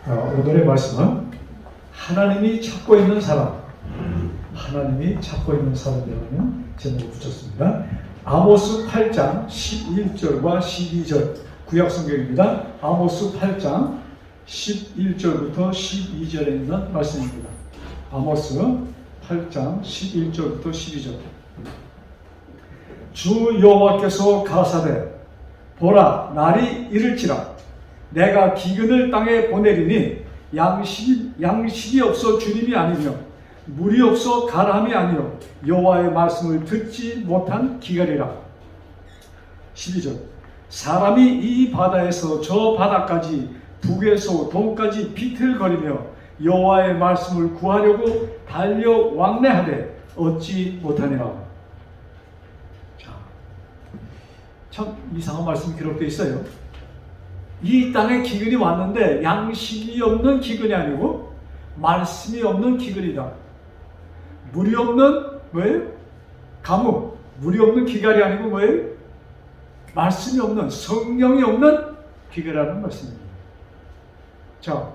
오늘의 말씀은 하나님이 찾고 있는 사람, 하나님이 찾고 있는 사람이라는 제목을 붙였습니다. 아모스 8장 11절과 12절 구약성경입니다. 아모스 8장 11절부터 12절에 있는 말씀입니다. 아모스 8장 11절부터 12절. 주 여호와께서 가사되 보라 날이 이를지라 내가 기근을 땅에 보내리니 양식이 없어 주님이 아니며 물이 없어 가람이 아니요 여호와의 말씀을 듣지 못한 기갈이라. 12절. 사람이 이 바다에서 저 바다까지 북에서 동까지 비틀거리며 여호와의 말씀을 구하려고 달려 왕래하되 얻지 못하니라. 자, 참 이상한 말씀이 기록되어 있어요. 이 땅에 기근이 왔는데 양식이 없는 기근이 아니고 말씀이 없는 기근이다. 물이 없는 뭐예요? 가뭄. 물이 없는 기갈이 아니고 뭐예요? 말씀이 없는, 성령이 없는 기근이라는 말씀입니다. 자,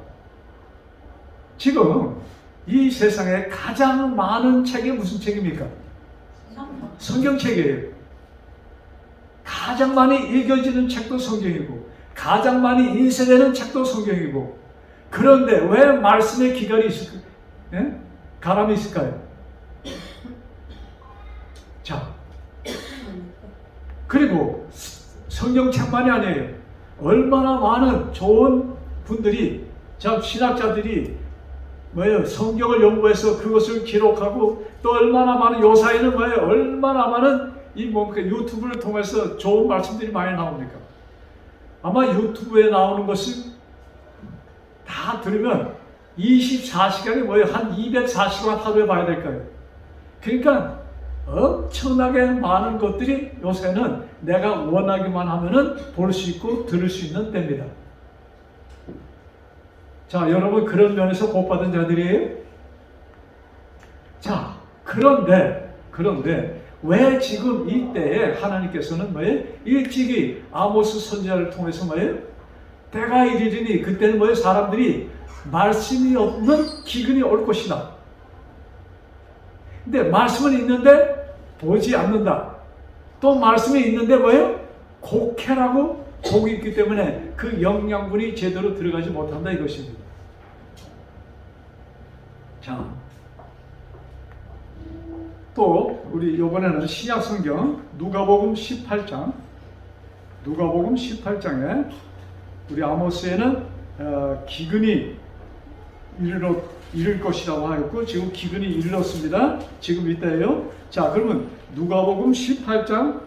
지금 이 세상에 가장 많은 책이 무슨 책입니까? 성경책이에요. 가장 많이 읽어지는 책도 성경이고 가장 많이 인쇄되는 책도 성경이고, 그런데 왜 말씀의 기갈이 있을까요? 예? 가람이 있을까요? 자, 그리고 성경책만이 아니에요. 얼마나 많은 좋은 분들이, 참 신학자들이 뭐예요? 성경을 연구해서 그것을 기록하고, 또 얼마나 많은 요사이는 뭐예요? 얼마나 많은 이 유튜브를 통해서 좋은 말씀들이 많이 나옵니까? 아마 유튜브에 나오는 것을 다 들으면 24시간이 뭐예요? 한 240시간 하루에 봐야 될까요? 그러니까 엄청나게 많은 것들이 요새는 내가 원하기만 하면은 볼 수 있고 들을 수 있는 때입니다. 자, 여러분 그런 면에서 복받은 자들이에요? 자, 그런데 왜 지금 이때에 하나님께서는 뭐예요? 일찍이 아모스 선지자를 통해서 뭐예요? 때가 이르리니 그때는 뭐예요? 사람들이 말씀이 없는 기근이 올 것이다. 근데 말씀은 있는데 보지 않는다. 또 말씀이 있는데 뭐예요? 곡해라고 복이 있기 때문에 그 영양분이 제대로 들어가지 못한다 이것입니다. 자, 또 우리 이번에는 신약 성경 누가복음 18장에 우리 아모스에는 기근이 이를 것이라고 하였고 지금 기근이 이르렀습니다. 지금 이때예요. 자, 그러면 누가복음 18장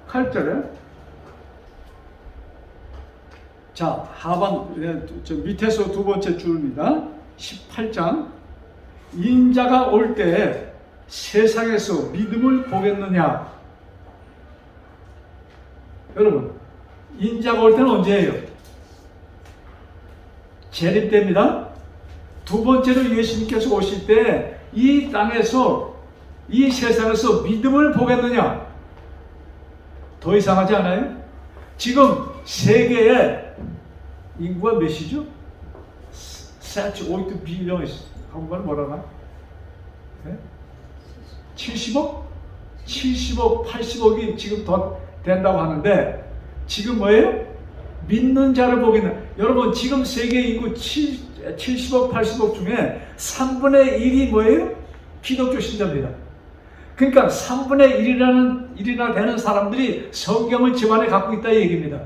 8절에 자, 하반 밑에서 두 번째 줄입니다. 18장. 인자가 올 때 세상에서 믿음을 보겠느냐? 여러분, 인자가 올 때는 언제예요? 재림 때입니다. 두 번째로 예수님께서 오실 때 이 땅에서, 이 세상에서 믿음을 보겠느냐? 더 이상하지 않아요? 지금 세계의 인구가 몇이죠? 38 빌리언, 한국말 뭐라나? 네? 70억? 70억, 80억이 지금 더 된다고 하는데, 지금 뭐예요? 믿는 자를 보기는, 여러분 지금 세계 인구 70억, 80억 중에 3분의 1이 뭐예요? 기독교 신자입니다. 그러니까 3분의 1이나 되는 사람들이 성경을 집안에 갖고 있다 이 얘기입니다.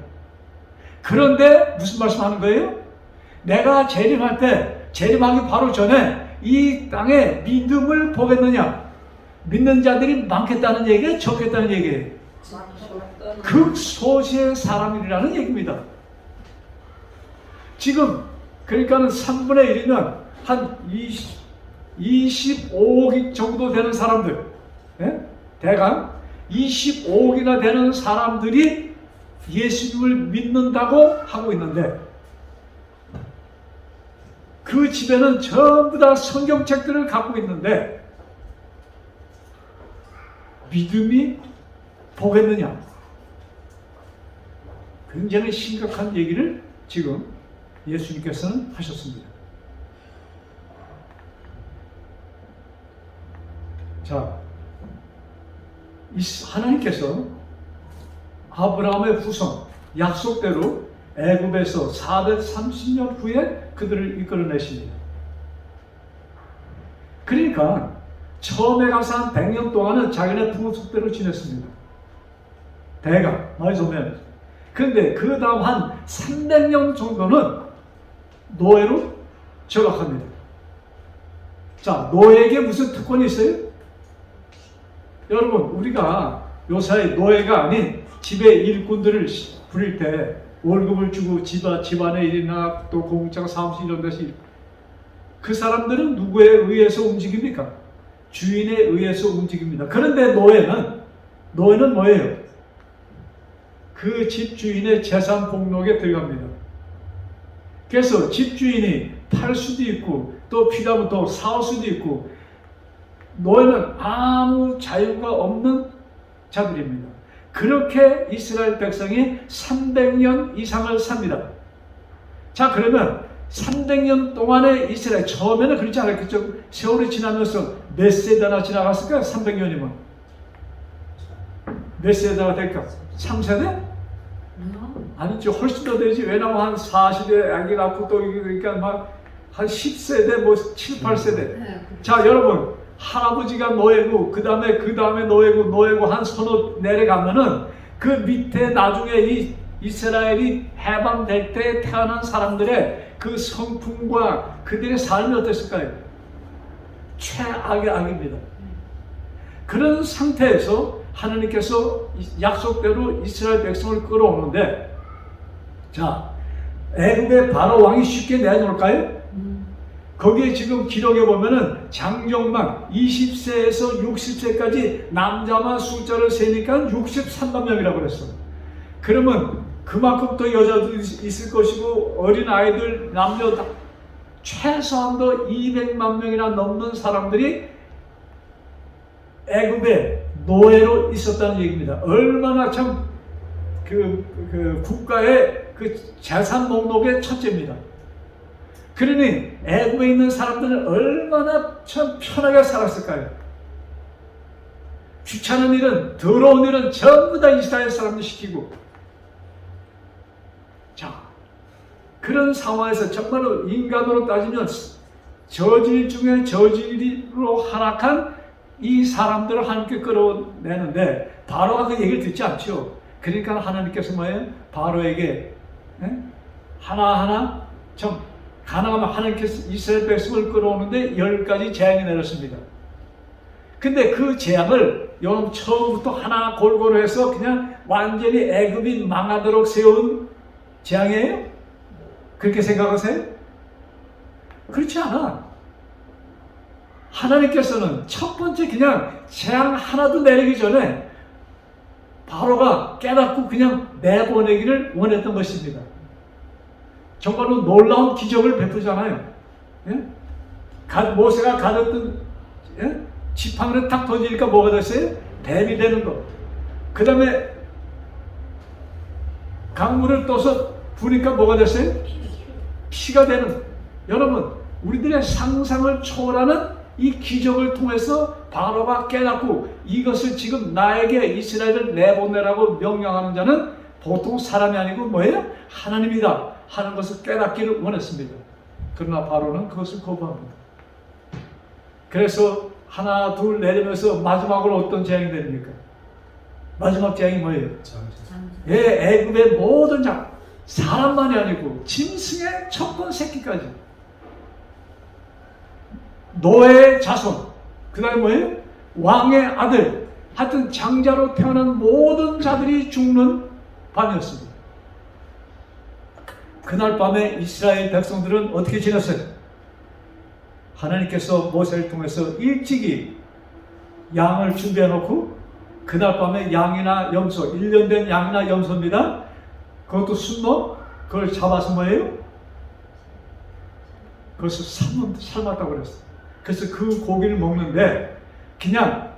그런데 무슨 말씀하는 거예요? 내가 재림할 때, 재림하기 바로 전에 이 땅에 믿음을 보겠느냐? 믿는 자들이 많겠다는 얘기예요? 적겠다는 얘기예요? 극소수의 사람이라는 얘기입니다. 지금 그러니까는 3분의 1이면 한 25억 정도 되는 사람들, 예? 대강 25억이나 되는 사람들이 예수님을 믿는다고 하고 있는데, 그 집에는 전부 다 성경책들을 갖고 있는데 믿음이 보겠느냐? 굉장히 심각한 얘기를 지금 예수님께서는 하셨습니다. 자, 하나님께서 아브라함의 후손 약속대로 애굽에서 430년 후에 그들을 이끌어내십니다. 그러니까 처음에 가서 한 100년 동안은 자기네 풍속대로 지냈습니다. 대강 많이 보면. 그런데 그 다음 한 300년 정도는 노예로 전락합니다. 자, 노예에게 무슨 특권이 있어요? 여러분, 우리가 요사이 노예가 아닌 집에 일꾼들을 부릴 때 월급을 주고 집안의 일이나 또 공장 사무실 이런 데서 그 사람들은 누구에 의해서 움직입니까? 주인에 의해서 움직입니다. 그런데 노예는 뭐예요? 그 집주인의 재산 목록에 들어갑니다. 그래서 집주인이 팔 수도 있고 또 필요하면 또 사올 수도 있고 노예는 아무 자유가 없는 자들입니다. 그렇게 이스라엘 백성이 300년 이상을 삽니다. 자, 그러면 300년 동안의 이스라엘, 처음에는 그렇지 않았겠죠? 세월이 지나면서 몇 세대나 지나갔을까요? 300년이면 몇 세대가 될까? 3세대? 아니죠. 훨씬 더 되지. 왜냐면 한 40에 아기 낳고 또 그러니까 막 한 10세대, 뭐 7, 8세대. 자, 여러분, 할아버지가 노예고 그 다음에 노예고 한 서너 내려가면은 그 밑에 나중에 이 이스라엘이 해방될 때 태어난 사람들의 그 성품과 그들의 삶이 어땠을까요? 최악의 악입니다. 그런 상태에서 하나님께서 약속대로 이스라엘 백성을 끌어오는데, 자, 애굽의 바로 왕이 쉽게 내놓을까요? 거기에 지금 기록에 보면은 장정만 20세에서 60세까지 남자만 숫자를 세니까 63만 명이라고 그랬어. 그러면 그만큼 또 여자도 있을 것이고 어린 아이들, 남녀 다 최소한도 200만 명이나 넘는 사람들이 애굽에 노예로 있었다는 얘기입니다. 얼마나 참 그 국가의 그 재산 목록의 첫째입니다. 그러니 애굽에 있는 사람들은 얼마나 참 편하게 살았을까요? 귀찮은 일은, 더러운 일은 전부 다 이스라엘 사람들 시키고. 자, 그런 상황에서 정말로 인간으로 따지면 저질 중에 저질로 하락한 이 사람들을 하나님께 끌어내는데 바로가 그 얘기를 듣지 않죠. 그러니까 하나님께서 뭐예요? 바로에게 하나하나 좀 가능하면 하나님께서 이스라엘 백성을 끌어오는데 10가지 재앙이 내렸습니다. 근데 그 재앙을 여러분 처음부터 하나 골고루 해서 그냥 완전히 애굽이 망하도록 세운 재앙이에요? 그렇게 생각하세요? 그렇지 않아. 하나님께서는 첫 번째 그냥 재앙 하나도 내리기 전에 바로가 깨닫고 그냥 내보내기를 원했던 것입니다. 정말로 놀라운 기적을 베푸잖아요. 예? 모세가 가졌던 지팡이를 탁 던지니까 뭐가 됐어요? 뱀이 되는 것. 그 다음에 강물을 떠서 부니까 뭐가 됐어요? 피가 되는. 여러분, 우리들의 상상을 초월하는 이 기적을 통해서 바로가 깨닫고 이것을 지금 나에게 이스라엘을 내보내라고 명령하는 자는 보통 사람이 아니고 뭐예요? 하나님이다 하는 것을 깨닫기를 원했습니다. 그러나 바로는 그것을 거부합니다. 그래서 하나 둘 내리면서 마지막으로 어떤 재앙이 됩니까? 마지막 재앙이 뭐예요? 예, 애굽의 모든 자, 사람만이 아니고 짐승의 첫 새끼까지, 노예의 자손, 그 다음에 뭐예요? 왕의 아들, 하여튼 장자로 태어난 모든 자들이 죽는 밤이었습니다. 그날 밤에 이스라엘 백성들은 어떻게 지냈어요? 하나님께서 모세를 통해서 일찍이 양을 준비해 놓고 그날 밤에 양이나 염소, 1년 된 양이나 염소입니다. 그것도 순놈, 그걸 잡아서 뭐예요? 그것을 삶았다고 그랬어요. 그래서 그 고기를 먹는데 그냥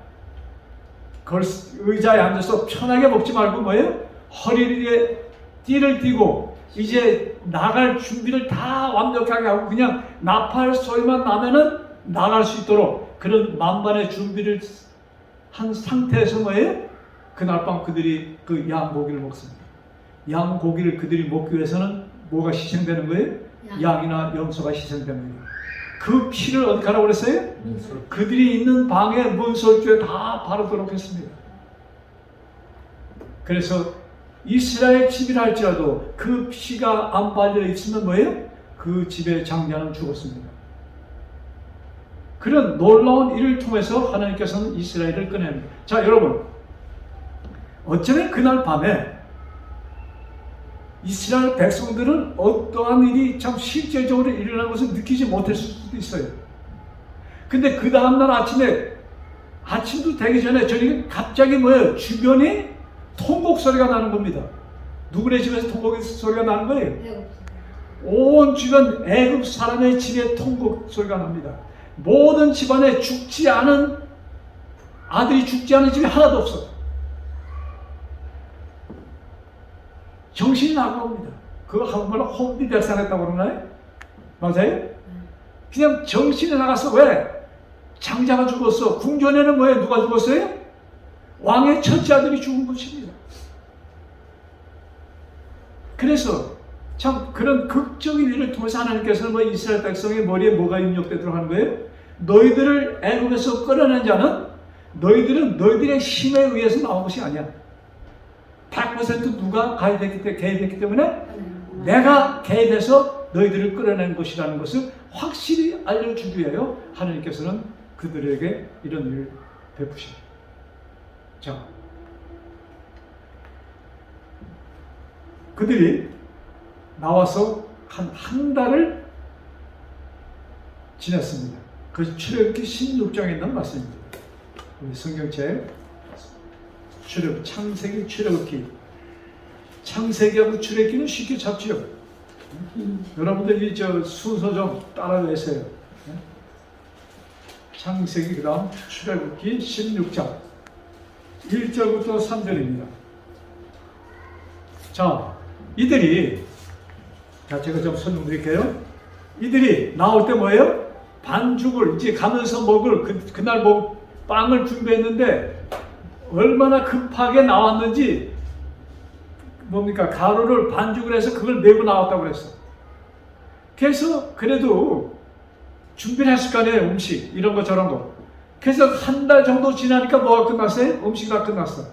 그걸 의자에 앉아서 편하게 먹지 말고 뭐예요? 허리에 띠를 띠고 이제 나갈 준비를 다 완벽하게 하고 그냥 나팔 소리만 나면은 나갈 수 있도록 그런 만반의 준비를 한 상태에서 뭐예요? 그날 밤 그들이 그 양고기를 먹습니다. 양고기를 그들이 먹기 위해서는 뭐가 희생되는 거예요? 양이나 염소가 희생되는 거예요. 그 피를 어떻게 하라고 그랬어요? 그들이 있는 방에 문설주에 다 바르도록 했습니다. 그래서 이스라엘 집이라 할지라도 그 피가 안 발려 있으면 뭐예요? 그 집의 장자는 죽었습니다. 그런 놀라운 일을 통해서 하나님께서는 이스라엘을 꺼냅니다. 자, 여러분, 어쩌면 그날 밤에 이스라엘 백성들은 어떠한 일이 참 실제적으로 일어난 것을 느끼지 못했을 수도 있어요. 근데 그 다음날 아침에, 아침도 되기 전에 저녁에 갑자기 뭐예요? 주변에 통곡 소리가 나는 겁니다. 누구네 집에서 통곡 소리가 나는 거예요? 온 주변 애굽 사람의 집에 통곡 소리가 납니다. 모든 집안에 죽지 않은 아들이 죽지 않은 집이 하나도 없어. 정신이 나갑니다. 그거 한국말로 혼비백산했다고 그러나요? 맞아요? 그냥 정신이 나가서 왜? 장자가 죽었어. 궁전에는 뭐예요? 누가 죽었어요? 왕의 첫째 아들이 죽은 것입니다. 그래서 참 그런 극적인 일을 통해서 하나님께서는 뭐 이스라엘 백성의 머리에 뭐가 입력되도록 하는 거예요? 너희들을 애굽에서 끌어낸 자는 너희들은 너희들의 힘에 의해서 나온 것이 아니야. 100% 누가 개입했기 때문에 내가 개입해서 너희들을 끌어낸 것이라는 것을 확실히 알려주기 위하여 하나님께서는 그들에게 이런 일을 베푸십니다. 자, 그들이 나와서 한 달을 지냈습니다. 그 출애굽기 16장에 있는 말씀입니다. 우리 성경책 창세기, 출애굽기. 창세기하고 출애굽기는 쉽게 잡지요. 여러분들이 저 순서 좀 따라 외세요. 창세기 그 다음 출애굽기 16장 1절부터 3절입니다. 자, 이들이, 자, 제가 좀 설명드릴게요. 이들이 나올 때 뭐예요? 반죽을 이제 가면서 먹을 그날 빵을 준비했는데 얼마나 급하게 나왔는지 뭡니까? 가루를 반죽을 해서 그걸 메고 나왔다고 그랬어. 그래서 그래도 준비를 했을 거 아니에요. 음식 이런 거 저런 거. 그래서 한 달 정도 지나니까 뭐가 끝났어요? 음식이 다 끝났어.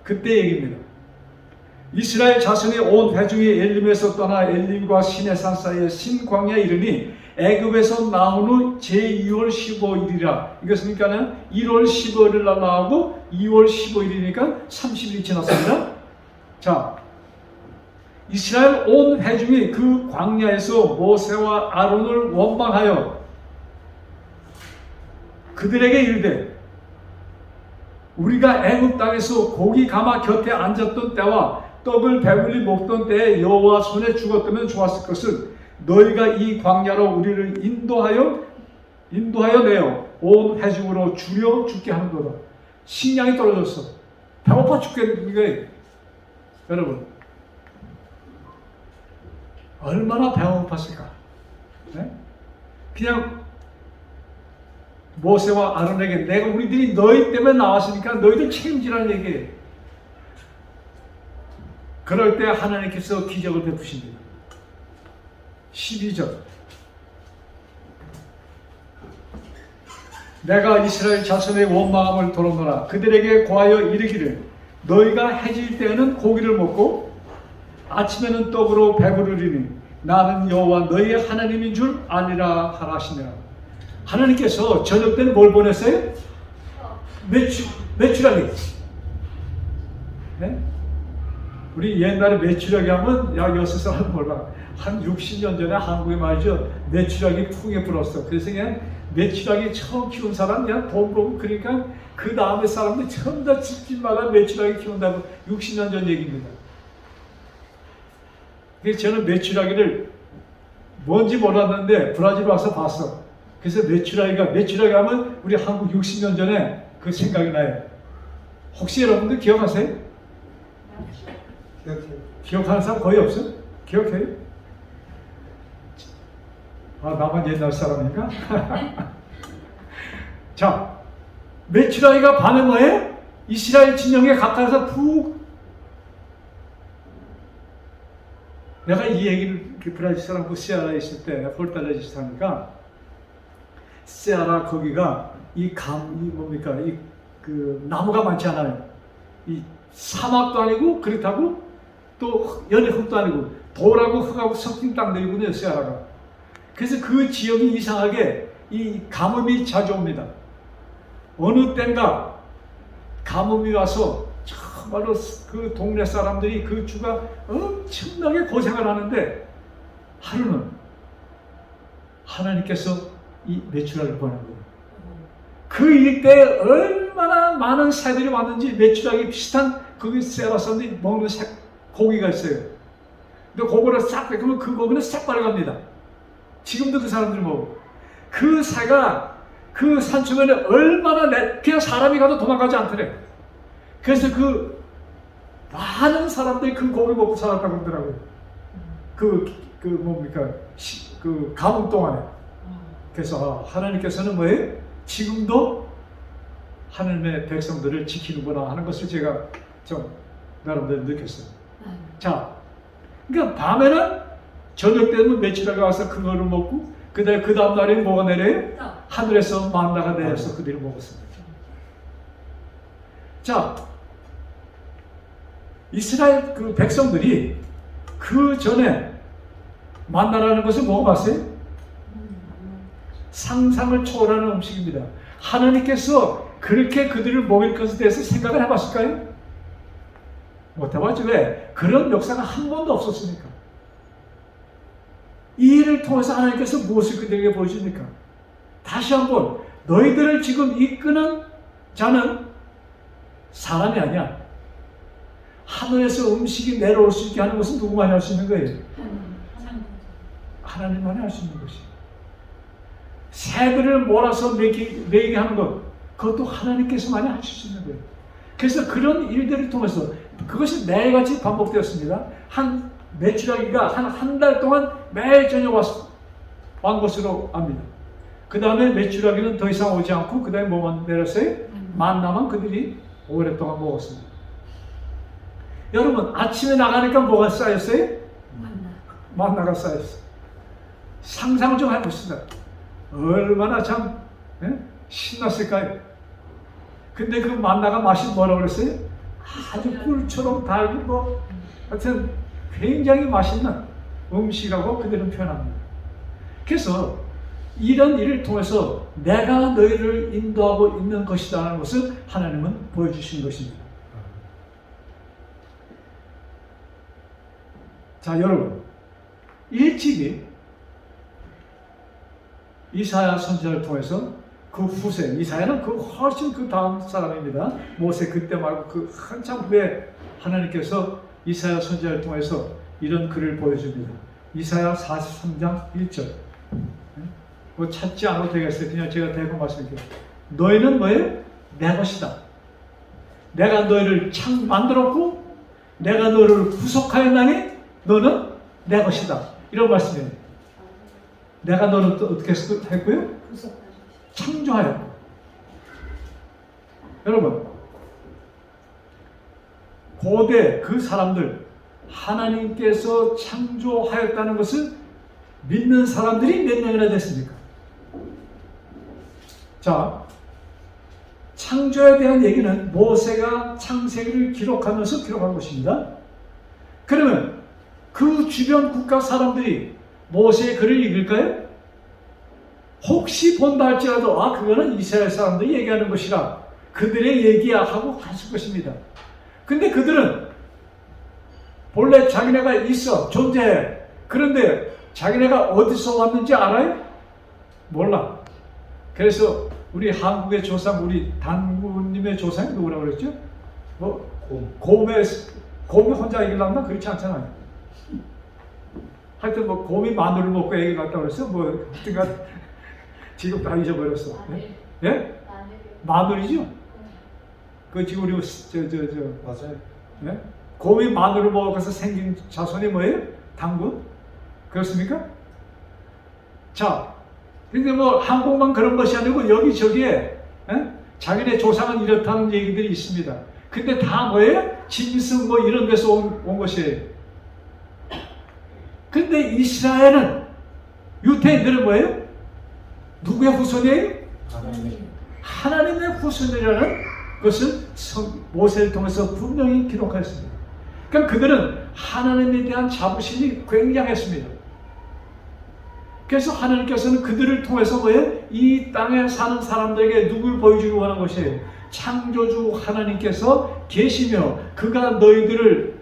그때 얘기입니다. 이스라엘 자손이 온 회중이 엘림에서 떠나 엘림과 시내산 사이에 신광야에 이르니 애굽에서 나온 후 제2월 15일이라. 이것은 그러니까 1월 15일 날 나오고 2월 15일이니까 30일이 지났습니다. 자, 이스라엘 온 회중이 그 광야에서 모세와 아론을 원망하여 그들에게 이르되 우리가 애굽 땅에서 고기 가마 곁에 앉았던 때와 떡을 배불리 먹던 때에 여호와 손에 죽었다면 좋았을 것을 너희가 이 광야로 우리를 인도하여 내어 온 회중으로 줄여 죽게 하는도다. 식량이 떨어졌어. 배고파 죽겠는 거예요. 여러분, 얼마나 배고팠을까? 네? 그냥 모세와 아론에게 내가 우리들이 너희 때문에 나왔으니까 너희들 책임지라는 얘기예요. 그럴 때 하나님께서 기적을 베푸십니다. 12절. 내가 이스라엘 자손의 원망함을 돌아노라. 그들에게 고하여 이르기를 너희가 해질 때에는 고기를 먹고 아침에는 떡으로 배부르리니 나는 여호와 너희의 하나님인 줄 아니라 하라 하시니라. 하나님께서 저녁 때는 뭘 보냈어요? 메추라기. 네? 우리 옛날에 메추라기 하면 야 여섯 사람 몰라. 한 60년 전에 한국에 말이죠. 메추라기 풍에 불었어. 그래서 그냥 메추라기 처음 키운 사람 그냥 돈 벌고 그러니까 그 다음에 사람들이 전부 다 집집마다 메추라기 키운다고 60년 전 얘기입니다. 그래서 저는 메추라기를 뭔지 몰랐는데 브라질 와서 봤어. 그래서 메추라기 하면 우리 한국 60년 전에 그 생각이 나요. 혹시 여러분들 기억하세요? 기억하는 사람 거의 없어? 기억해요? 아, 나만 옛날 사람인가? 자, 메추라기가 밤에 뭐예요? 이스라엘 진영에 가까이서 푹. 내가 이 얘기를 그 브라질 사람 그 세아라에 있을 때 폴달레지스 하니까 세아라 거기가 이 뭡니까? 이 그 나무가 많지 않아요. 이 사막도 아니고 그렇다고 또 연해흙도 아니고 돌하고 흙하고 섞인 땅들이군요, 세아라가. 그래서 그 지역이 이상하게 이 가뭄이 자주 옵니다. 어느 때인가 가뭄이 와서 정말로 그 동네 사람들이 그 주가 엄청나게 고생을 하는데 하루는 하나님께서 이 메추라기를 보낸 거예요. 그 일대에 얼마나 많은 새들이 왔는지 메추라기 비슷한 거기 세라 사람들이 먹는 고기가 있어요. 근데 그거를 싹 뺏으면 그 고기는 싹 빨아갑니다. 지금도 그 사람들이 먹어. 그 새가 그 산초면에 얼마나 그냥 사람이 가도 도망가지 않더래. 그래서 그 많은 사람들이 그 고기 먹고 살았다고 그러더라고요. 뭡니까? 그 가뭄 동안에. 그래서 하나님께서는 뭐예요? 지금도 하나님의 백성들을 지키는구나 하는 것을 제가 좀 나름대로 느꼈어요. 자, 그러니까 밤에는 저녁 때는 메추라기가 와서 그거를 먹고 그 다음 날에 뭐가 내려요? 하늘에서 만나가 내려서 그들이 먹었습니다. 자, 이스라엘 그 백성들이 그 전에 만나라는 것을 먹어봤어요? 상상을 초월하는 음식입니다. 하나님께서 그렇게 그들을 먹일 것에 대해서 생각을 해봤을까요? 못 해봤죠. 왜? 그런 역사가 한 번도 없었으니까. 이 일을 통해서 하나님께서 무엇을 그들에게 보여줍니까? 다시 한번 너희들을 지금 이끄는 자는 사람이 아니야. 하늘에서 음식이 내려올 수 있게 하는 것은 누구만이 할 수 있는 거예요? 하나님만이 할 수 있는 것이에요. 새들을 몰아서 먹이게 하는 것, 그것도 하나님께서만이 하실 수 있는 거예요. 그래서 그런 일들을 통해서 그것이 매일같이 반복되었습니다. 한 메추라기가 한 달 동안 매일 저녁 온 것으로 압니다. 그 다음에 메추라기는 더 이상 오지 않고 그 다음에 뭐만 내렸어요? 만나만 그들이 오랫동안 먹었습니다. 여러분, 아침에 나가니까 뭐가 쌓였어요? 만나가 쌓였어요. 상상 좀 해봅시다. 얼마나 참 신났을까요? 근데 그 만나가 맛이 뭐라고 그랬어요? 아주 꿀처럼 달고 하여튼 굉장히 맛있는 음식이라고 그들은 표현합니다. 그래서 이런 일을 통해서 내가 너희를 인도하고 있는 것이라는 것을 하나님은 보여주신 것입니다. 자, 여러분, 일찍이 이사야 선지자를 통해서 그 후세, 이사야는 그 훨씬 그 다음 사람입니다. 모세 그때 말고 그 한참 후에 하나님께서 이사야 선지자를 통해서 이런 글을 보여줍니다. 이사야 43장 1절. 뭐 찾지 않아도 되겠어요. 그냥 제가 대고 말씀드릴게요. 너희는 뭐예요? 내 것이다. 내가 너희를 만들었고 내가 너를 구속하였나니 너는 내 것이다. 이런 말씀이에요. 내가 너를 또 어떻게 했고요? 창조하였고. 여러분, 고대 그 사람들 하나님께서 창조하였다는 것을 믿는 사람들이 몇 명이나 됐습니까? 자, 창조에 대한 얘기는 모세가 창세기를 기록하면서 기록한 것입니다. 그러면 그 주변 국가 사람들이 모세의 글을 읽을까요? 혹시 본다 할지라도 그거는 이스라엘 사람들이 얘기하는 것이라 그들의 얘기야 하고 갔을 것입니다. 근데 그들은 본래 자기네가 있어, 존재해. 그런데 자기네가 어디서 왔는지 알아요? 몰라. 그래서 우리 한국의 조상, 우리 단군님의 조상이 누구라고 그랬죠? 곰이 혼자 애기를 낳나? 그렇지 않잖아요. 하여튼 곰이 마늘을 먹고 애기 낳았다고 그랬어? 하여튼간 지금 다 잊어버렸어. 예? 마늘이죠? 그 지금 우리 맞아요. 예? 곰이 마늘을 먹어서 생긴 자손이 뭐예요? 당군? 그렇습니까? 자, 근데 뭐 한국만 그런 것이 아니고 여기저기에 자기네 조상은 이렇다는 얘기들이 있습니다. 근데 다 뭐예요? 짐승 뭐 이런 데서 온 것이에요. 근데 이스라엘은, 유대인들은 뭐예요? 누구의 후손이에요? 하나님의 후손이라는 것을 모세를 통해서 분명히 기록하였습니다. 그러니까 그들은 하나님에 대한 자부심이 굉장했습니다. 그래서 하나님께서는 그들을 통해서 뭐예요? 이 땅에 사는 사람들에게 누굴 보여주기 원한 것이에요? 창조주 하나님께서 계시며 그가 너희들을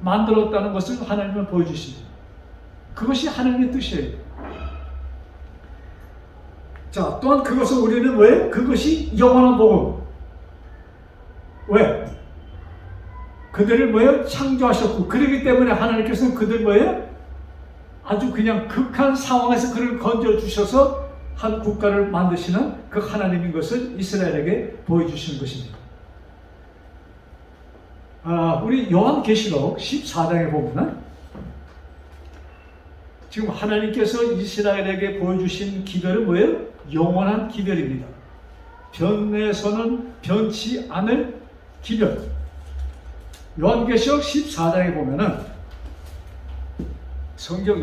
만들었다는 것을 하나님은 보여주십니다. 그것이 하나님의 뜻이에요. 자, 또한 그것을 우리는 왜? 그것이 영원한 복음. 왜? 그들을 뭐예요? 창조하셨고, 그렇기 때문에 하나님께서는 그들 뭐예요? 아주 그냥 극한 상황에서 그를 건져주셔서 한 국가를 만드시는 그 하나님인 것을 이스라엘에게 보여주시는 것입니다. 우리 요한계시록 14장에 보면은 지금 하나님께서 이스라엘에게 보여주신 기별은 뭐예요? 영원한 기별입니다. 변해서는 변치 않을 기별. 요한계시록 14장에 보면은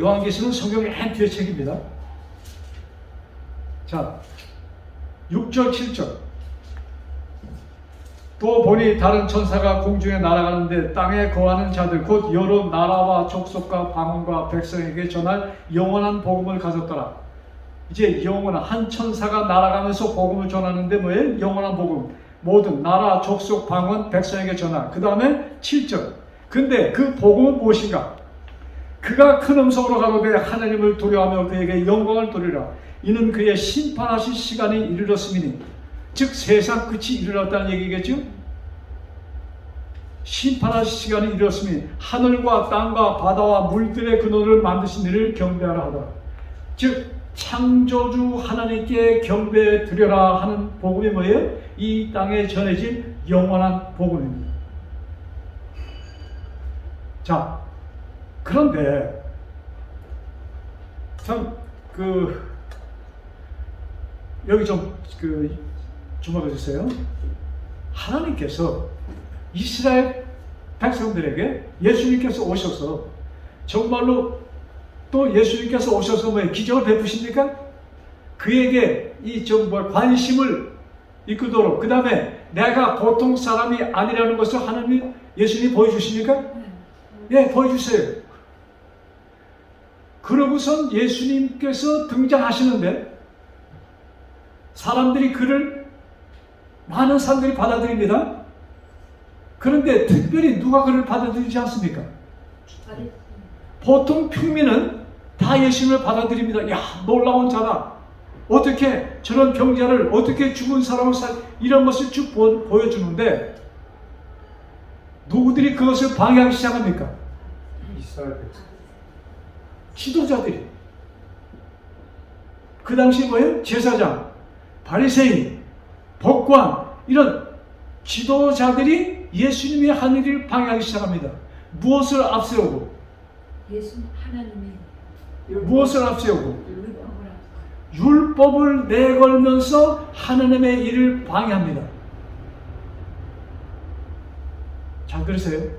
요한계시록은 성경의 한 뒤의 책입니다. 자, 6절, 7절. 또 보니 다른 천사가 공중에 날아가는데 땅에 거하는 자들 곧 여러 나라와 족속과 방언과 백성에게 전할 영원한 복음을 가졌더라. 이제 영원한 한 천사가 날아가면서 복음을 전하는데 뭐예요? 영원한 복음. 모든 나라, 족속, 방언, 백성에게 전하. 그 다음에 7절. 근데 그 복음은 무엇인가? 그가 큰 음성으로 가로되 하나님을 두려워하며 그에게 영광을 돌리라. 이는 그의 심판하실 시간이 이르렀음이니, 즉 세상 끝이 이르렀다는 얘기겠죠? 심판하실 시간이 이르렀으니 하늘과 땅과 바다와 물들의 근원을 만드신 이를 경배하라 하더라. 즉 창조주 하나님께 경배 드려라 하는 복음이 뭐예요? 이 땅에 전해진 영원한 복음입니다. 자, 그런데 참 여기 좀 주목해 주세요. 하나님께서 이스라엘 백성들에게 예수님께서 오셔서 정말로 또 예수님께서 오셔서 뭐 기적을 베푸십니까? 그에게 관심을 이끌도록, 그 다음에 내가 보통 사람이 아니라는 것을 예수님이 보여주십니까? 예, 보여주세요. 그러고선 예수님께서 등장하시는데 많은 사람들이 받아들입니다. 그런데 특별히 누가 그를 받아들이지 않습니까? 보통 평민은 다 예수님을 받아들입니다. 야, 놀라운 자다. 어떻게 저런 병자를, 어떻게 죽은 사람을 이런 것을 쭉 보여주는데 누구들이 그것을 방해하기 시작합니까? 이스라엘 백성. 지도자들이. 그 당시 뭐예요? 제사장, 바리새인, 법관, 이런 지도자들이 예수님의 한 일을 방해하기 시작합니다. 무엇을 앞세우고? 예수님 하나님의 무엇을 앞세우고? 율법을 내걸면서 하나님의 일을 방해합니다. 잘 들으세요?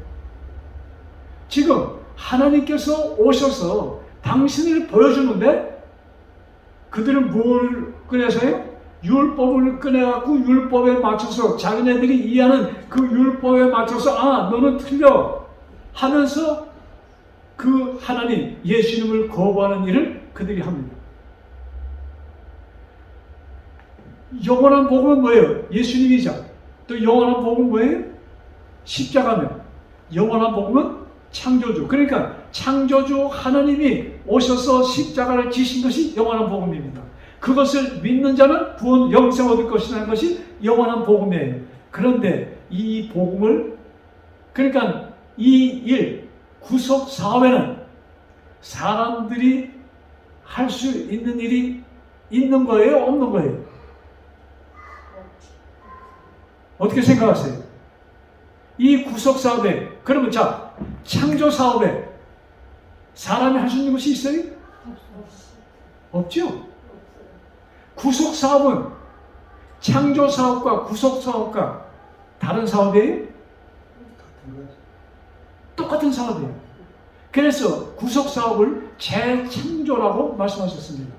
지금 하나님께서 오셔서 당신을 보여주는데 그들은 뭘 꺼내서요? 율법을 꺼내갖고 율법에 맞춰서 자기네들이 이해하는 그 율법에 맞춰서 너는 틀려 하면서 그 하나님 예수님을 거부하는 일을 그들이 합니다. 영원한 복음은 뭐예요? 예수님이자. 또 영원한 복음은 뭐예요? 십자가며. 영원한 복음은 창조주. 그러니까 창조주 하나님이 오셔서 십자가를 지신 것이 영원한 복음입니다. 그것을 믿는 자는 구원 영생 얻을 것이라는 것이 영원한 복음이에요. 그런데 이 복음을, 그러니까 이 일, 구속 사회는 사람들이 할 수 있는 일이 있는 거예요? 없는 거예요? 어떻게 생각하세요? 이 구속 사업에, 그러면 창조 사업에 사람이 할 수 있는 것이 있어요? 없죠? 구속 사업은 창조 사업과 구속 사업과 다른 사업이에요? 똑같은 사업이에요. 그래서 구속 사업을 재창조라고 말씀하셨습니다.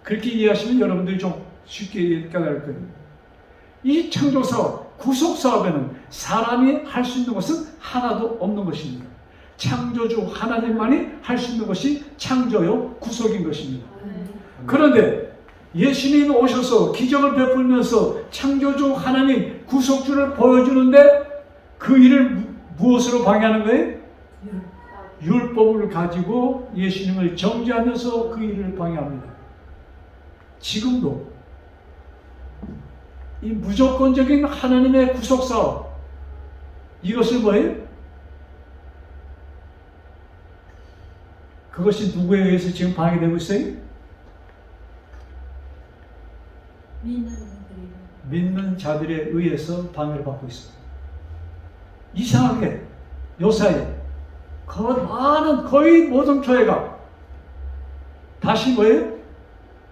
그렇게 이해하시면 여러분들이 좀 쉽게 깨달을 거예요. 이 창조 사업, 구속 사업에는 사람이 할 수 있는 것은 하나도 없는 것입니다. 창조주 하나님만이 할 수 있는 것이 창조요 구속인 것입니다. 그런데 예수님이 오셔서 기적을 베풀면서 창조주 하나님 구속주를 보여주는데 그 일을 무엇으로 방해하는 거예요? 율법을 가지고 예수님을 정죄하면서 그 일을 방해합니다. 지금도 이 무조건적인 하나님의 구속사업, 이것을 뭐예요? 그것이 누구에 의해서 지금 방해되고 있어요? 믿는 자들에 의해서 방해를 받고 있습니다. 이상하게 요사이에 거의 모든 교회가 다시 뭐예요?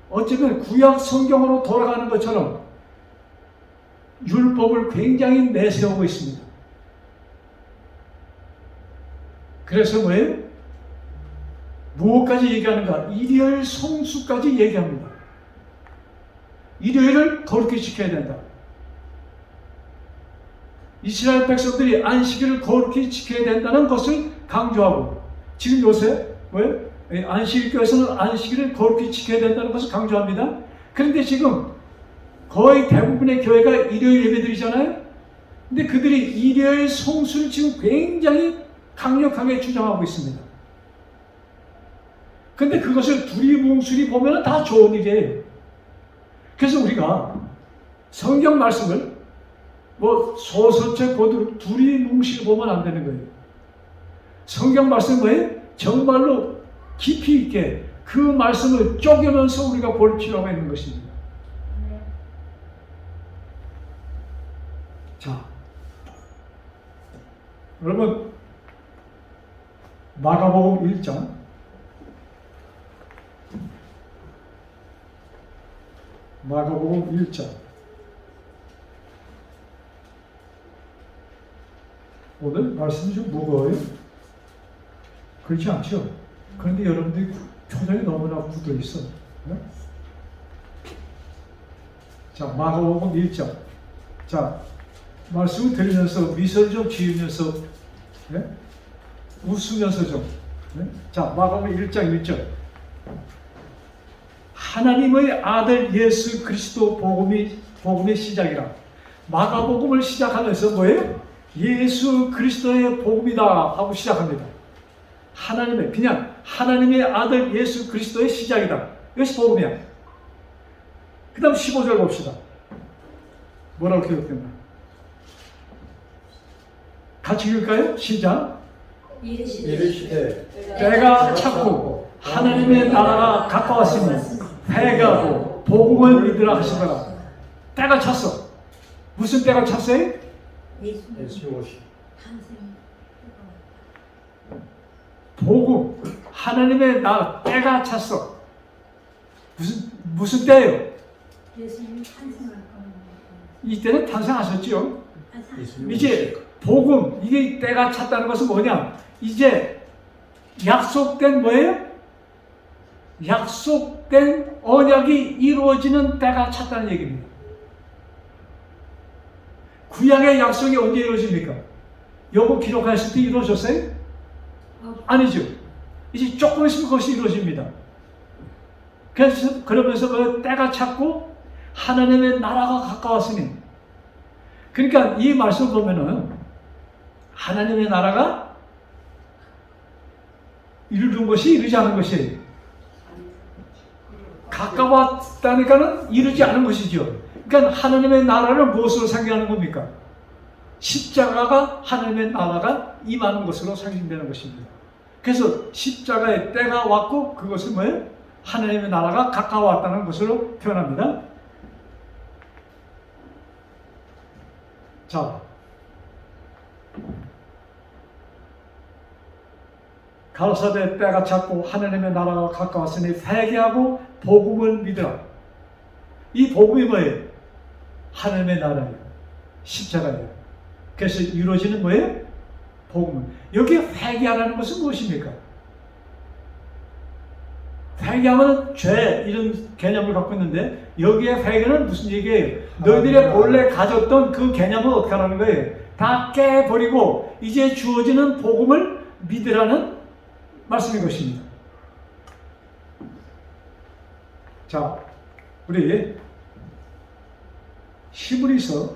어쩌면 구약 성경으로 돌아가는 것처럼 율법을 굉장히 내세우고 있습니다. 그래서 뭐예요? 무엇까지 얘기하는가? 일요일 성수까지 얘기합니다. 일요일을 거룩히 지켜야 된다. 이스라엘 백성들이 안식일을 거룩히 지켜야 된다는 것을 강조하고, 지금 요새 왜 안식일교에서는 안식일을 거룩히 지켜야 된다는 것을 강조합니다. 그런데 지금 거의 대부분의 교회가 일요일 예배드리잖아요. 근데 그들이 일요일 성수를 지금 굉장히 강력하게 주장하고 있습니다. 근데 그것을 두리뭉술이 보면 다 좋은 일이에요. 그래서 우리가 성경 말씀을 뭐 소설책 보듯 두리뭉실 보면 안 되는 거예요. 성경 말씀 뭐예요? 정말로 깊이 있게 그 말씀을 쪼개면서 우리가 볼 필요가 있는 것입니다. 자, 여러분 마가복음 1장 마가복음 1장 오늘 말씀이 좀 무거워요? 그렇지 않죠? 그런데 여러분들이 표정이 너무나 굳어 있어. 네? 자, 마가복음 1장. 자, 말씀을 들으면서 미소를 좀 지으면서 네? 웃으면서 좀 네? 자, 마가복음 1장 1절. 하나님의 아들 예수 그리스도 복음의 시작이라. 마가복음을 시작하면서 뭐예요? 예수 그리스도의 복음이다 하고 시작합니다. 하나님의, 그냥 하나님의 아들 예수 그리스도의 시작이다. 이것이 복음이야. 그 다음 15절 봅시다. 뭐라고 기록됐나? 같이 읽을까요? 시작. 이르시되 때가 찼고 하나님의 나라가 가까웠으니 회개하고 복음을 믿으라 하시더라. 때가 찼어. 무슨 때가 찼어요? 예수님 오시 복음, 하나님의 나라 때가 찼어. 무슨 때예요? 예수님이 탄생할 거예요. 이때는 탄생하셨지요. 예수님 이제 복음, 이게 때가 찼다는 것은 뭐냐? 이제 약속된 뭐예요? 약속된 언약이 이루어지는 때가 찼다는 얘기입니다. 구약의 약속이 언제 이루어집니까? 요거 기록하실 때 이루어졌어요? 아니죠. 이제 조금 있으면 그것이 이루어집니다. 그래서 그러면서 그 때가 찼고 하나님의 나라가 가까웠으니, 그러니까 이 말씀을 보면은 하나님의 나라가 이루는 것이 이루지 않은 것이에요. 가까웠다니까는 이루지 않은 것이죠. 그러니까 하나님의 나라를 무엇으로 상징하는 겁니까? 십자가가 하나님의 나라가 임하는 것으로 상징되는 것입니다. 그래서 십자가의 때가 왔고 그것은 뭐예요? 하나님의 나라가 가까웠다는 것으로 표현합니다. 자, 가로사대 때가 찼고 하나님의 나라가 가까웠으니 회개하고 복음을 믿으라. 이 복음이 뭐예요? 하나님의 나라예요. 십자가예요. 그래서 이루어지는 뭐예요? 복음은. 여기에 회개하라는 것은 무엇입니까? 회개하면 죄 이런 개념을 갖고 있는데 여기에 회개는 무슨 얘기예요? 너희들의 본래 가졌던 그 개념을 어떻게 하라는 거예요? 다 깨버리고 이제 주어지는 복음을 믿으라는 말씀인 것입니다. 자, 우리 히브리서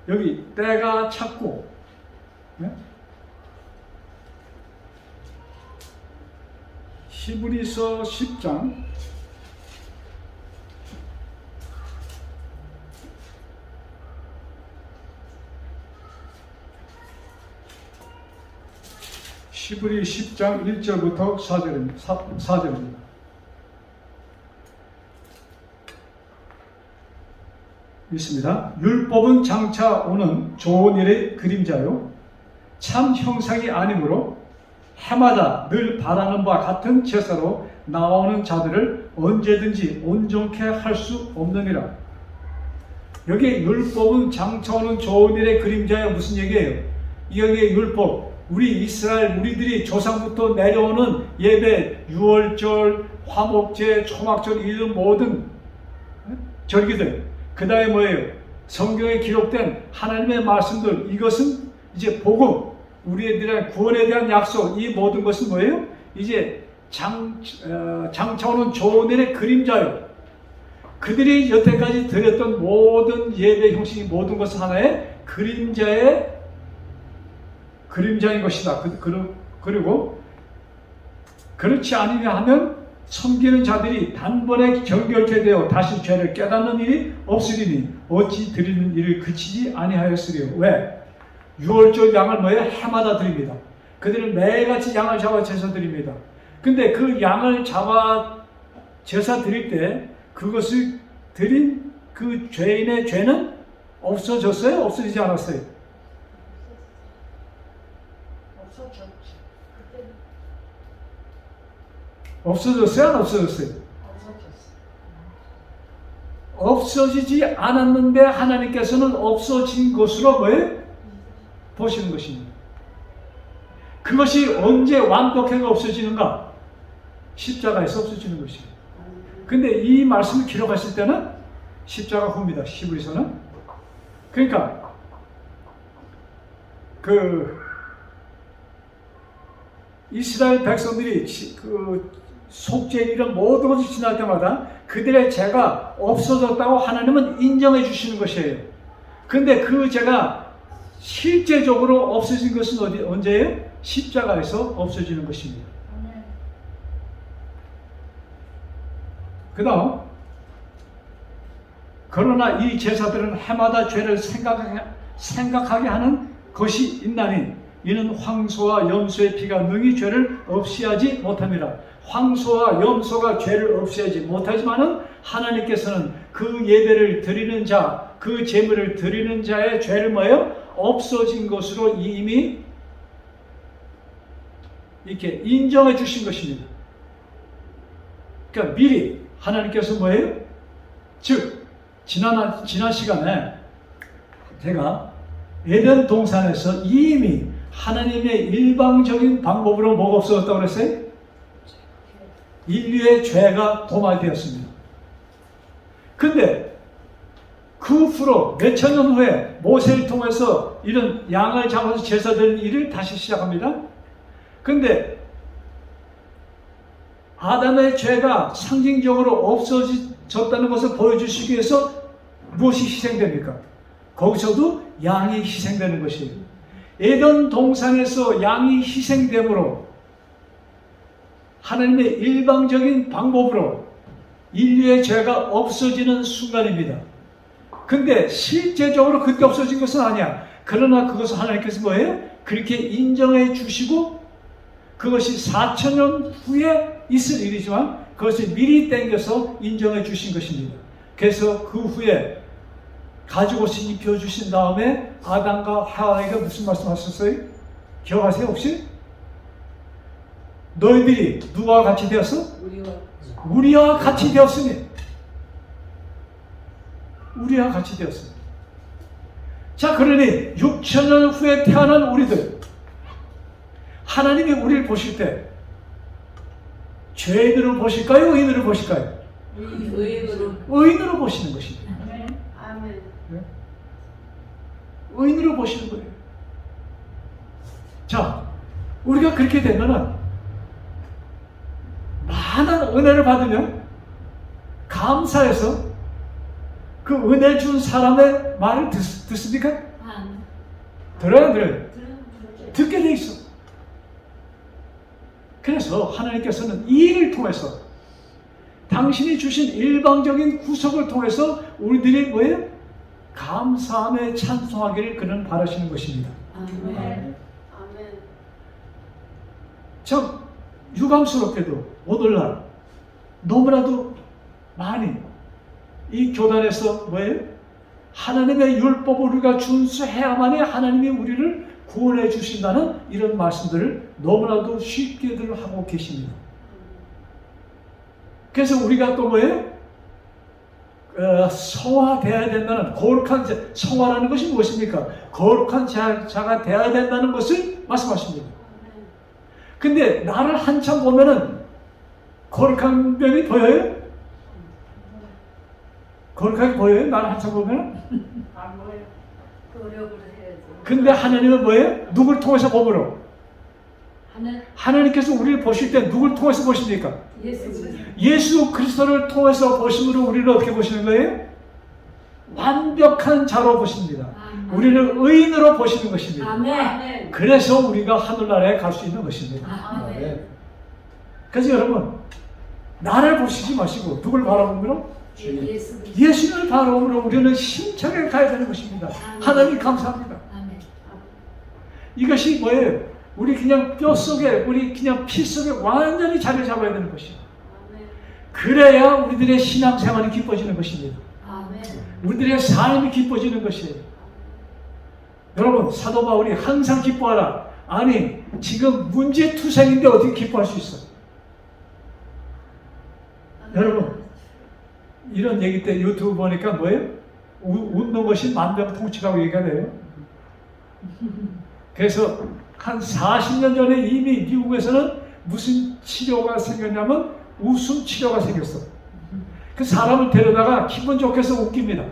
여기 때가 찼고, 네? 히브리서 10장 1절부터 4절입니다. 있습니다. 율법은 장차 오는 좋은 일의 그림자요 참 형상이 아니므로 해마다 늘 바라는 바와 같은 제사로 나오는 자들을 언제든지 온전케 할 수 없느니라. 여기 율법은 장차 오는 좋은 일의 그림자에 무슨 얘기예요? 여기에 율법, 우리 이스라엘 우리들이 조상부터 내려오는 예배, 유월절, 화목제, 초막절 이런 모든 절기들, 그 다음에 뭐예요? 성경에 기록된 하나님의 말씀들, 이것은 이제 복음, 우리들의 구원에 대한 약속, 이 모든 것은 뭐예요? 이제 장차 오는 좋은 일의 그림자요. 그들이 여태까지 드렸던 모든 예배 형식이 모든 것은 하나의 그림자인 것이다. 그리고 그렇지 아니냐 하면 섬기는 자들이 단번에 정결케 되어 다시 죄를 깨닫는 일이 없으리니 어찌 드리는 일을 그치지 아니하였으리요. 왜? 유월절 양을 뭐예요? 해마다 드립니다. 그들은 매일같이 양을 잡아 제사 드립니다. 근데 그 양을 잡아 제사 드릴 때 그것을 드린 그 죄인의 죄는 없어졌어요? 없어지지 않았어요? 없어졌어요? 안 없어졌어요? 없어지지 않았는데 하나님께서는 없어진 것으로 뭐예요? 보시는 것입니다. 그것이 언제 완벽하게 없어지는가? 십자가에서 없어지는 것입니다. 근데 이 말씀을 기록하실 때는 십자가 후입니다. 히브리서는. 그러니까 이스라엘 백성들이 속죄 이런 모든 것이 지날 때마다 그들의 죄가 없어졌다고 하나님은 인정해 주시는 것이에요. 근데 그 죄가 실제적으로 없어진 것은 언제예요? 십자가에서 없어지는 것입니다. 그 다음, 그러나 이 제사들은 해마다 죄를 생각하게 하는 것이 있나니 이는 황소와 염소의 피가 능히 죄를 없이하지 못함이라. 황소와 염소가 죄를 없이하지 못하지만은 하나님께서는 그 예배를 드리는 자, 그 제물을 드리는 자의 죄를 뭐예요? 없어진 것으로 이미 이렇게 인정해 주신 것입니다. 그러니까 미리 하나님께서 뭐예요? 즉 지난 시간에 제가 에덴 동산에서 이미 하나님의 일방적인 방법으로 뭐가 없어졌다고 그랬어요? 인류의 죄가 도말되었습니다. 근데 그 후로 몇천 년 후에 모세를 통해서 이런 양을 잡아서 제사 드리는 일을 다시 시작합니다. 근데 아담의 죄가 상징적으로 없어졌다는 것을 보여주시기 위해서 무엇이 희생됩니까? 거기서도 양이 희생되는 것이에요. 에덴 동산에서 양이 희생됨으로 하나님의 일방적인 방법으로 인류의 죄가 없어지는 순간입니다. 근데 실제적으로 그때 없어진 것은 아니야. 그러나 그것을 하나님께서 뭐예요? 그렇게 인정해 주시고 그것이 4,000년 후에 있을 일이지만 그것을 미리 땡겨서 인정해 주신 것입니다. 그래서 그 후에 가죽옷을 입혀주신 다음에 아담과 하와에게 무슨 말씀하셨어요? 기억하세요 혹시? 너희들이 누구와 같이 되었어? 우리와 같이 되었으니. 우리와 같이 되었습니다. 자, 그러니 6,000년 후에 태어난 우리들, 하나님이 우리를 보실 때 죄인으로 보실까요? 의인으로 보실까요? 의인으로 보시는 것입니다. 아멘. 네? 의인으로 보시는 거예요. 자, 우리가 그렇게 되면은 많은 은혜를 받으면 감사해서 그 은혜 준 사람의 말을 듣습니까? 들어요, 안 들어요? 듣게 돼 있어. 그래서 하나님께서는 이 일을 통해서 당신이 주신 일방적인 구속을 통해서 우리들이 뭐예요? 감사함에 찬송하기를 그는 바라시는 것입니다. 아멘. 참 유감스럽게도 오늘날 너무나도 많이 이 교단에서 뭐예요? 하나님의 율법을 우리가 준수해야만이 하나님이 우리를 구원해 주신다는 이런 말씀들을 너무나도 쉽게들 하고 계십니다. 그래서 우리가 또 뭐예요? 성화되어야 된다는 거룩한 자, 성화라는 것이 무엇입니까? 거룩한 자가 되어야 된다는 것을 말씀하십니다. 근데 나를 한참 보면은 거룩한 면이 보여요? 거룩하게 보여요? 나를 한참 보면은? 안 보여요. 노력을 해야지. 근데 하나님은 뭐예요? 누굴 통해서 보므로? 하나님께서 우리를 보실 때 누굴 통해서 보십니까? 예수 그리스도를 통해서 보심으로 우리를 어떻게 보시는 거예요? 완벽한 자로 보십니다. 우리를 의인으로 보시는 것입니다. 아멘. 그래서 우리가 하늘나라에 갈 수 있는 것입니다. 아멘. 그래서 여러분, 나를 보시지 마시고 누굴 바라보므로? 예수를 바라보므로 우리는 힘차게 가야 되는 것입니다. 하나님 감사합니다. 이것이 뭐예요? 우리 그냥 뼛속에, 우리 그냥 피 속에 완전히 자리 잡아야 되는 것이에요. 그래야 우리들의 신앙생활이 기뻐지는 것입니다. 우리들의 삶이 기뻐지는 것이에요. 여러분, 사도 바울이 항상 기뻐하라. 아니, 지금 문제투성인데 어떻게 기뻐할 수 있어? 여러분, 이런 얘기 때 유튜브 보니까 뭐예요? 웃는 것이 만병통치라고 얘기가 돼요. 그래서 한 40년 전에 이미 미국에서는 무슨 치료가 생겼냐면 웃음 치료가 생겼어. 그 사람을 데려다가 기분 좋게 해서 웃깁니다.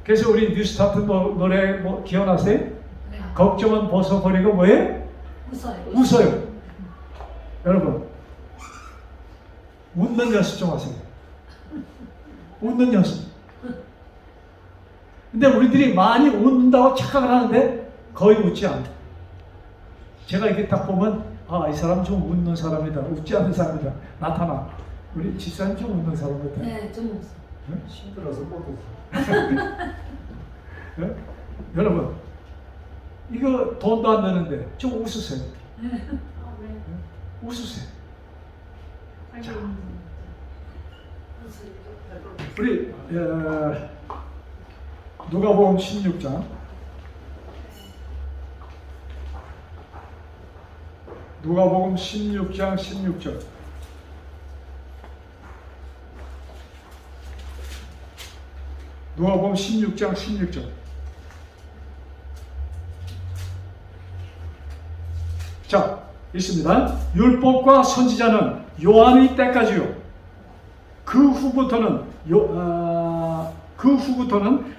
그래서 우리 뉴스타트 노래 뭐 기억나세요? 걱정은 벗어버리고 뭐예요? 웃어요. 여러분, 웃는 연습 좀 하세요. 웃는 연습. 근데 우리들이 많이 웃는다고 착각을 하는데 거의 웃지 않아요. 제가 이렇게 딱 보면 이 사람 좀 웃는 사람이다. 웃지 않는 사람이다. 나타나. 우리 집사님 좀 웃는 사람이다. 네, 좀 웃어. 네? 힘들어서 못 네? 여러분, 이거 돈도 안 되는데 좀 웃으세요. 네? 웃으세요. 자, 우리 누가복음 16장. 누가복음 16장 16절. 누가복음 16장 16절. 자, 있습니다. 율법과 선지자는 요한의 때까지요. 그 후부터는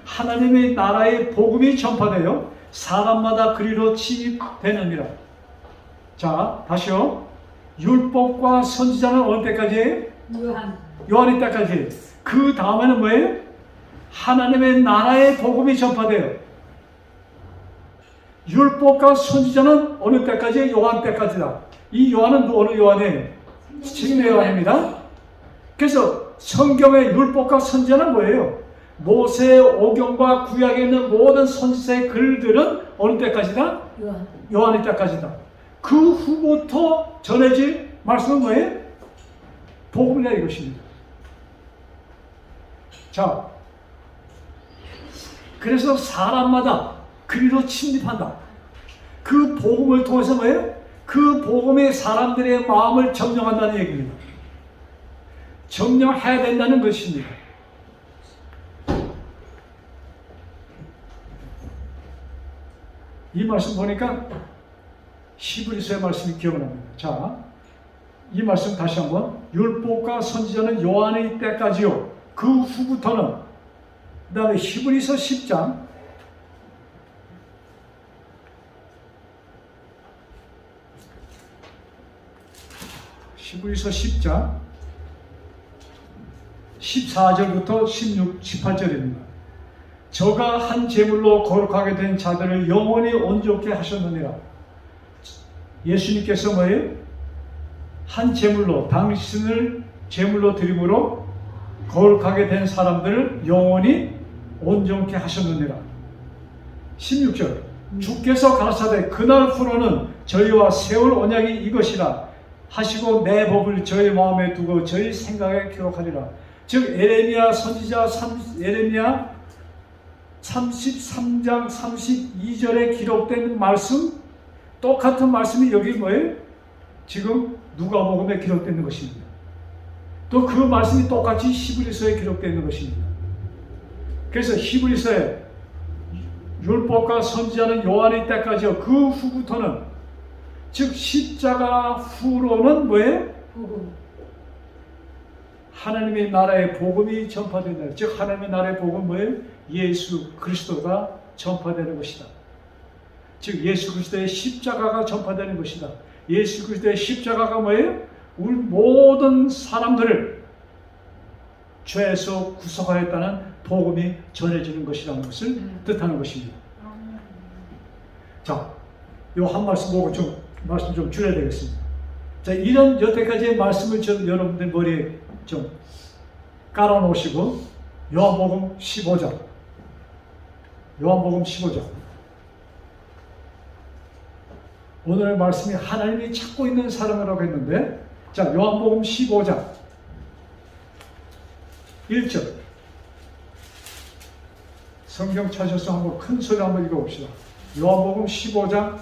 하나님의 나라의 복음이 전파되어 사람마다 그리로 침입되느니라. 자, 다시요. 율법과 선지자는 어느 때까지예요? 요한의 때까지. 그 다음에는 뭐예요? 하나님의 나라의 복음이 전파돼요. 율법과 선지자는 어느 때까지? 요한 때까지다. 이 요한은 어느 요한이에요? 침례 요한입니다. 그래서 성경의 율법과 선지자는 뭐예요? 모세의 오경과 구약에 있는 모든 선지자의 글들은 어느 때까지다? 요한의 때까지다. 그 후부터 전해질 말씀은 뭐예요? 복음이다 이것입니다. 자, 그래서 사람마다 그리로 침입한다. 그 복음을 통해서 뭐예요? 그 복음이 사람들의 마음을 점령한다는 얘기입니다. 점령해야 된다는 것입니다. 이 말씀 보니까 히브리서의 말씀이 기억납니다. 자, 이 말씀 다시 한번. 율법과 선지자는 요한의 때까지요. 그 후부터는. 그 다음에 히브리서 10장. 히브리서 10장 14절부터 16, 18절입니다. 저가 한 제물로 거룩하게 된 자들을 영원히 온전케 하셨느니라. 예수님께서 뭐예요? 한 제물로, 당신을 제물로 드림으로 거룩하게 된 사람들을 영원히 온전케 하셨느니라. 16절. 주께서 가라사대 그날 후로는 저희와 세울 언약이 이것이라 하시고 내 법을 저희 마음에 두고 저희 생각에 기록하리라. 즉 에레미야 선지자 에레미야 33장 32절에 기록된 말씀, 똑같은 말씀이 여기 뭐예요? 지금 누가복음에 기록되어 있는 것입니다. 또 그 말씀이 똑같이 히브리서에 기록되어 있는 것입니다. 그래서 히브리서에 율법과 선지자는 요한의 때까지요. 그 후부터는, 즉 십자가 후로는 뭐예요? 복음. 하나님의 나라의 복음이 전파된다. 즉 하나님의 나라의 복음은 뭐예요? 예수 그리스도가 전파되는 것이다. 즉 예수 그리스도의 십자가가 전파되는 것이다. 예수 그리스도의 십자가가 뭐예요? 우리 모든 사람들을 죄에서 구속하였다는 복음이 전해지는 것이라는 것을 뜻하는 것입니다. 자, 요 한 말씀 보고 말씀 좀 줄여야 되겠습니다. 자, 이런 여태까지의 말씀을 좀 여러분들 머리에 좀 깔아 놓으시고 요한복음 15장. 요한복음 15장. 오늘의 말씀이 하나님이 찾고 있는 사람이라고 했는데, 자, 요한복음 15장 1절. 성경 찾아서 한번 큰 소리 한번 읽어봅시다. 요한복음 15장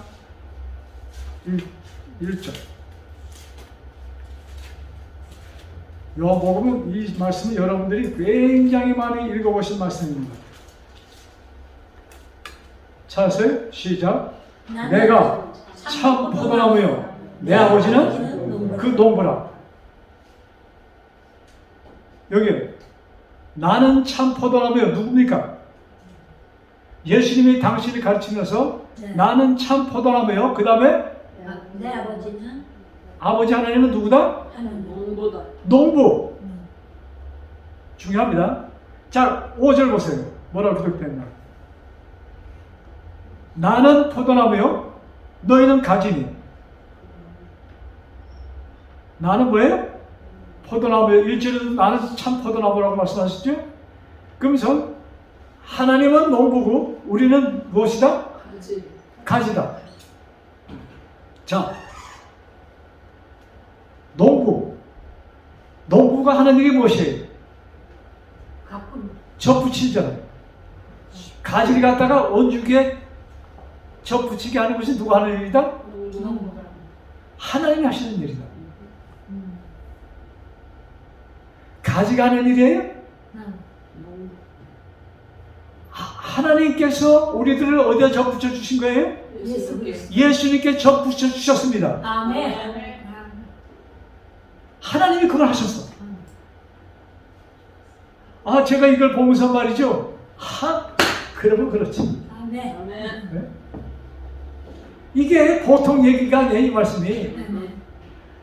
1절. 요한복음은 이 말씀은 여러분들이 굉장히 많이 읽어보신 말씀입니다. 찾으세요? 시작. 내가 참 포도나무요 내 아버지는 그 농부라. 여기 나는 참 포도나무요 누굽니까? 예수님이 당신이 가르치면서 나는 참 포도나무요. 그 다음에 내 아버지는 아버지 하나님은 누구다? 농부다. 농부. 중요합니다. 자, 5절 보세요. 뭐라고 기록됐나? 나는 포도나무요 너희는 가지니. 나는 뭐예요? 포도나무요. 1절에도 나는 참 포도나무라고 말씀하셨죠? 그러면서 하나님은 농부고 우리는 무엇이다? 가지다. 자, 농부가 하는 일이 무엇이에요? 접붙이잖아요. 가지를 갖다가 온죽에 접붙이게 하는 것이 누가 하는 일이다? 하나님이 하시는 일이다. 가지가 하는 일이에요? 하나님께서 우리들을 어디에 접붙여 주신 거예요? 예수님께 접붙여 주셨습니다. 아멘. 하나님이 그걸 하셨어. 아, 제가 이걸 보면서 말이죠. 그러면 그렇지. 아멘. 네? 이게 보통 얘기가 아니에요, 이 말씀이.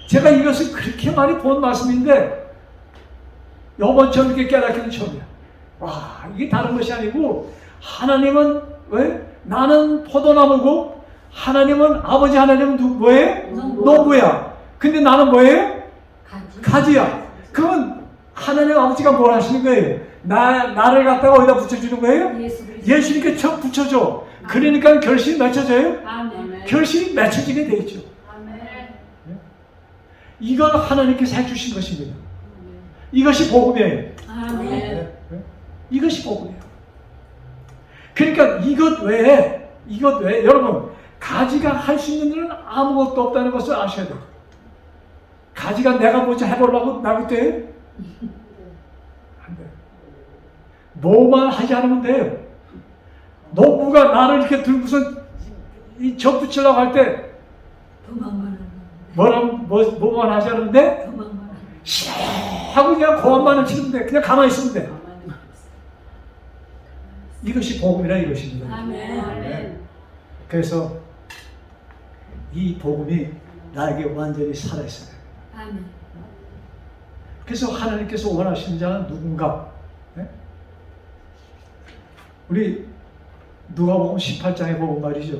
제가 이것을 그렇게 많이 본 말씀인데, 요번처럼 이렇게 깨닫기는 처음이야. 와, 이게 다른 것이 아니고, 하나님은, 왜? 나는 포도나무고, 하나님은, 아버지 하나님은 뭐예요? 농부야. 근데 나는 뭐예요? 가지야. 그건 하나님 아버지가 뭘 하시는 거예요? 나를 갖다가 어디다 붙여주는 거예요? 예수님께 척 붙여줘. 그러니까 결실이 맺혀져요? 아멘. 결실이 맺혀지게 돼 있죠. 아멘. 이건 하나님께서 해주신 것입니다. 이것이 복음이에요. 아멘. 이것이 복음이에요. 그러니까 이것 외에 여러분 가지가 할 수 있는 일은 아무것도 없다는 것을 아셔야 돼요. 가지가 내가 뭐지 해보려고 나올 때 안 돼요. 뭐만 하지 않으면 돼요. 농부가 나를 이렇게 들고선 이 접붙이려고 할 때 뭐만 하지 않으면 돼? 싫어 하고 그냥 고함만을 치면 돼. 그냥 가만히 있으면 돼. 이것이 복음이라 이것입니다. 아멘. 그래서 이 복음이 나에게 완전히 살아있어요. 아멘. 그래서 하나님께서 원하시는 자는 누군가? 네? 우리 누가복음 18장에 보면 말이죠.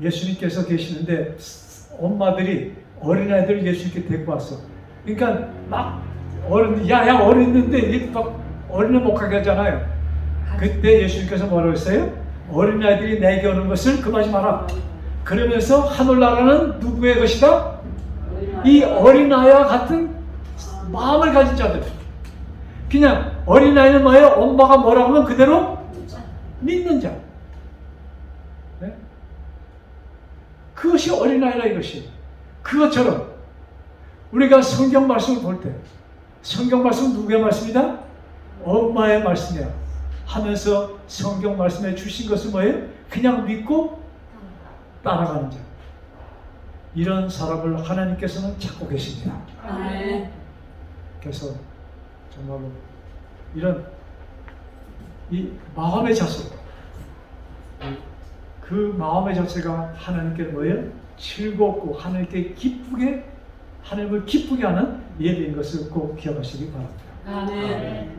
예수님께서 계시는데 엄마들이 어린아이들을 예수님께 데리고 왔어. 그러니까 막 야야 어린인데 막 어린애 못 가게 하잖아요. 그때 예수님께서 뭐라고 했어요? 어린아이들이 내게 오는 것을 금하지 마라. 그러면서 하늘나라는 누구의 것이다? 이 어린아이와 같은 마음을 가진 자들. 그냥 어린아이는 뭐예요? 엄마가 뭐라고 하면 그대로 믿는 자. 네? 그것이 어린아이라 이것이. 그것처럼 우리가 성경 말씀을 볼 때 성경 말씀은 누구의 말씀이다? 엄마의 말씀이야. 하면서 성경 말씀에 주신 것은 뭐예요? 그냥 믿고 따라가는 자. 이런 사람을 하나님께서는 찾고 계십니다. 아멘. 그래서 정말로 이런 이 마음의 자세, 그 마음의 자세가 하나님께 뭐예요? 즐겁고 하나님께 기쁘게, 하나님을 기쁘게 하는 예배인 것을 꼭 기억하시기 바랍니다. 아멘.